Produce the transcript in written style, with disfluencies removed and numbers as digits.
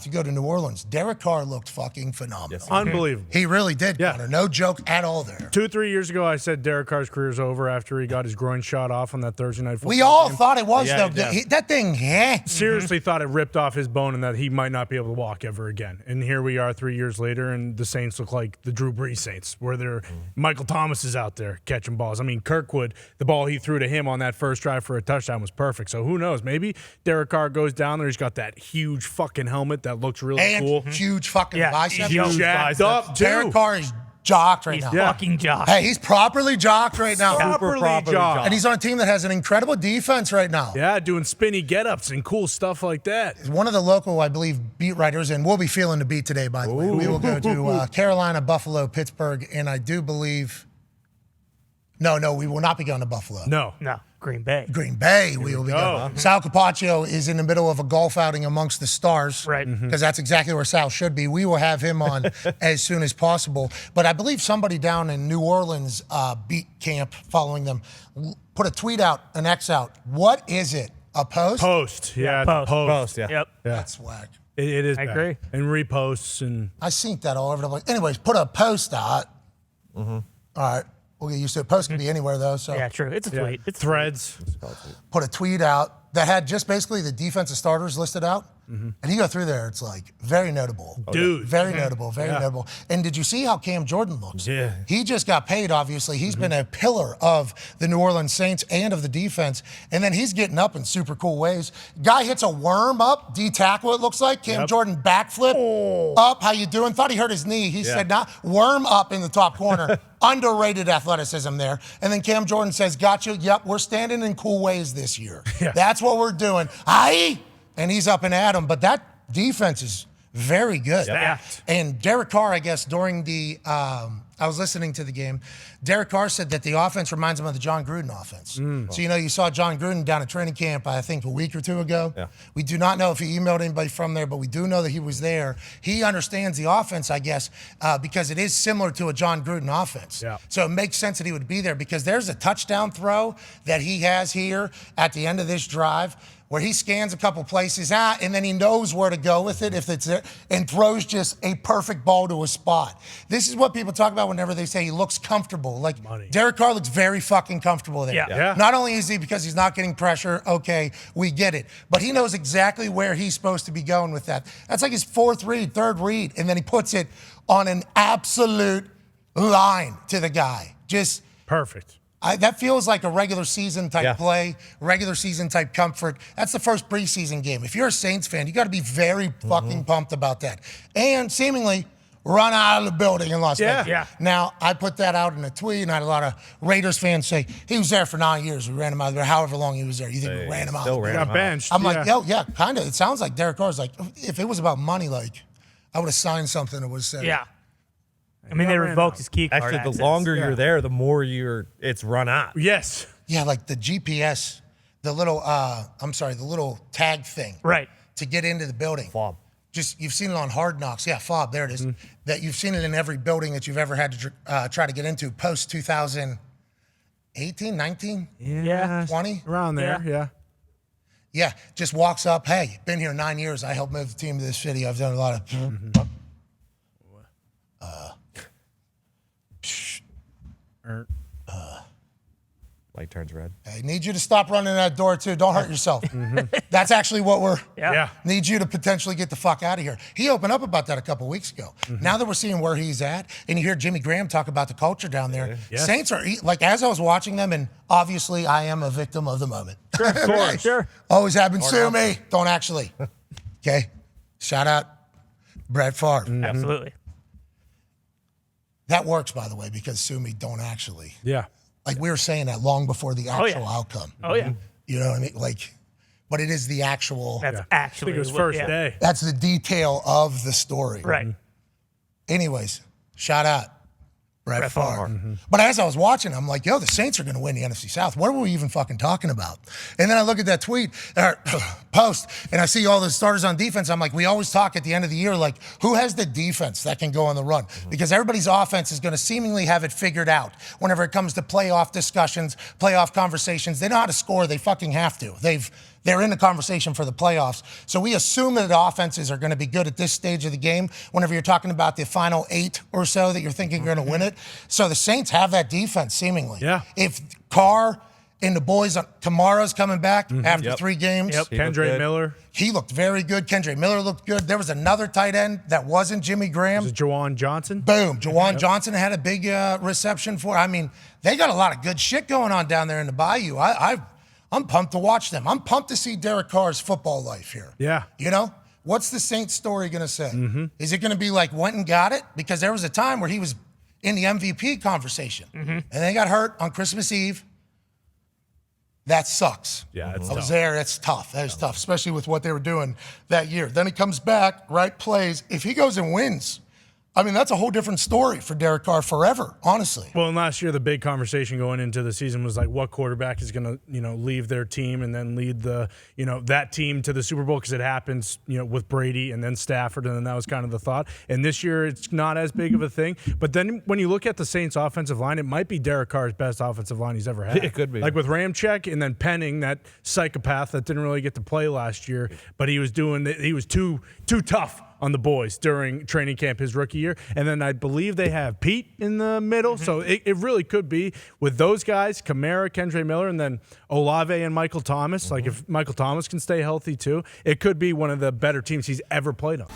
to go to New Orleans. Derek Carr looked fucking phenomenal. Yes. Unbelievable. He really did, Yeah. Connor. No joke at all there. 2-3 years ago, I said Derek Carr's career's over after he got his groin shot off on that Thursday night football We all game. thought it was, Yeah, though. yeah. That thing, Seriously thought it ripped off his bone and that he might not be able to walk ever again. And here we are 3 years later, and the Saints look like the Drew Brees Saints, where they're Michael Thomas is out there catching balls. I mean, Kirkwood, the ball he threw to him on that first drive for a touchdown was perfect. So who knows? Maybe Derek Carr goes down there. He's got that huge fucking helmet that looks really and cool. huge fucking bicep. He's jacked up, too. Derek Carr is jocked right now. Fucking jocked. Hey, he's properly jocked right now. Properly jocked. And he's on a team that has an incredible defense right now. Yeah, doing spinny get-ups and cool stuff like that. One of the local, I believe, beat writers, and we'll be feeling the beat today, by the way. We will go to Carolina, Buffalo, Pittsburgh, and I do believe... No, we will not be going to Buffalo. No. Green Bay. Green Bay, we will be going. Sal Capaccio is in the middle of a golf outing amongst the stars. Right. Because that's exactly where Sal should be. We will have him on as soon as possible. But I believe somebody down in New Orleans beat camp following them, put a tweet out, an X out. What is it? A post? Post. Yeah, Post. Yeah. Yep. That's whack. It is I bad. agree. And reposts and... I seen that all over the place. Anyways, put a post out. All right. We'll get used to it. Post can be anywhere, though. So Yeah, true. It's a tweet. It's Threads. put a tweet out that had just basically the defensive starters listed out. And you go through there, it's like very notable. Dude. Very notable, very notable. And did you see how Cam Jordan looks? Yeah. He just got paid, obviously. He's been a pillar of the New Orleans Saints and of the defense. And then he's getting up in super cool ways. Guy hits a worm up, D-tackle it looks like. Cam Jordan backflip up. How you doing? Thought he hurt his knee. He said, nah, worm up in the top corner. Underrated athleticism there. And then Cam Jordan says, gotcha. Yep, we're standing in cool ways this year. That's what we're doing. Aye. And he's up and at him. But that defense is very good. And Derek Carr, I guess, during the, I was listening to the game, Derek Carr said that the offense reminds him of the John Gruden offense. So, you saw John Gruden down at training camp, I think, a week or two ago. We do not know if he emailed anybody from there, but we do know that he was there. He understands the offense, I guess, because it is similar to a John Gruden offense. So it makes sense that he would be there because there's a touchdown throw that he has here at the end of this drive where he scans a couple places out, and then he knows where to go with it if it's there, and throws just a perfect ball to a spot. This is what people talk about whenever they say he looks comfortable. Like, Derek Carr looks very fucking comfortable there. Not only is he because he's not getting pressure, okay, we get it, but he knows exactly where he's supposed to be going with that. That's like his third read, and then he puts it on an absolute line to the guy. Just perfect. That feels like a regular season type play, regular season type comfort. That's the first preseason game. If you're a Saints fan, you got to be very fucking pumped about that. And seemingly run out of the building in Las Vegas. Now, I put that out in a tweet, and I had a lot of Raiders fans say, he was there for 9 years. We ran him out of there, however long he was there. You think we ran him out of there? Got benched. I'm like, kind of. It sounds like Derek Carr's like, if it was about money, like, I would have signed something that would have said. I mean, they revoked his key card. Actually, the longer you're there, the more it's run out. Yes. Yeah, like the GPS, the little tag thing. Right. To get into the building. Fob. Just, you've seen it on Hard Knocks. Yeah, fob, there it is. That you've seen it in every building that you've ever had to try to get into post 2018, 19? Yeah. 20? Around there, Yeah, just walks up, hey, been here 9 years. I helped move the team to this city. I've done a lot of... Light turns red. I need you to stop running that door, too. Don't hurt yourself. That's actually what we're... Need you to potentially get the fuck out of here. He opened up about that a couple weeks ago. Now that we're seeing where he's at, and you hear Jimmy Graham talk about the culture down there, Saints are... Like, as I was watching them, and obviously I am a victim of the moment. Sure, of course. Sure. Always happens. Sue me. Don't actually. Okay? Shout out Brett Favre. Absolutely. That works, by the way, because sue me, don't actually. Yeah. Like, we were saying that long before the actual outcome. Oh, yeah. You know what I mean? Like, but it is the actual. That's actually. I think it was first day. That's the detail of the story. Right. Anyways, shout out Brett Favre. But as I was watching, I'm like, yo, the Saints are going to win the NFC South. What were we even fucking talking about? And then I look at that tweet, or post, and I see all the starters on defense. I'm like, we always talk at the end of the year, like, who has the defense that can go on the run? Because everybody's offense is going to seemingly have it figured out whenever it comes to playoff discussions, playoff conversations. They know how to score. They fucking have to. they're in the conversation for the playoffs. So we assume that the offenses are going to be good at this stage of the game whenever you're talking about the final 8 or so that you're thinking are going to win it. So the Saints have that defense, seemingly. Yeah. If Carr and the boys, Kamara's coming back after 3 games. Yep. Kendra Miller. He looked very good. Kendra Miller looked good. There was another tight end that wasn't Jimmy Graham. Was it Jawan Johnson? Boom. Jawan Johnson had a big reception for. I mean, they got a lot of good shit going on down there in the Bayou. I'm pumped to watch them. I'm pumped to see Derek Carr's football life here. Yeah. You know? What's the Saints story going to say? Is it going to be like went and got it? Because there was a time where he was in the MVP conversation. And they got hurt on Christmas Eve. That sucks. Yeah, it's I was tough. there. That's tough. That is tough, especially with what they were doing that year. Then he comes back, right, plays. If he goes and wins, I mean, that's a whole different story for Derek Carr forever, honestly. Well, and last year the big conversation going into the season was like, what quarterback is going to, leave their team and then lead the, that team to the Super Bowl, because it happens, with Brady and then Stafford, and then that was kind of the thought. And this year it's not as big of a thing. But then when you look at the Saints' offensive line, it might be Derek Carr's best offensive line he's ever had. It could be. Like with Ramczyk and then Penning, that psychopath that didn't really get to play last year, but he was too tough on the boys during training camp his rookie year. And then I believe they have Pete in the middle. So it really could be with those guys, Kamara, Kendra Miller, and then Olave and Michael Thomas. Like if Michael Thomas can stay healthy too, it could be one of the better teams he's ever played on.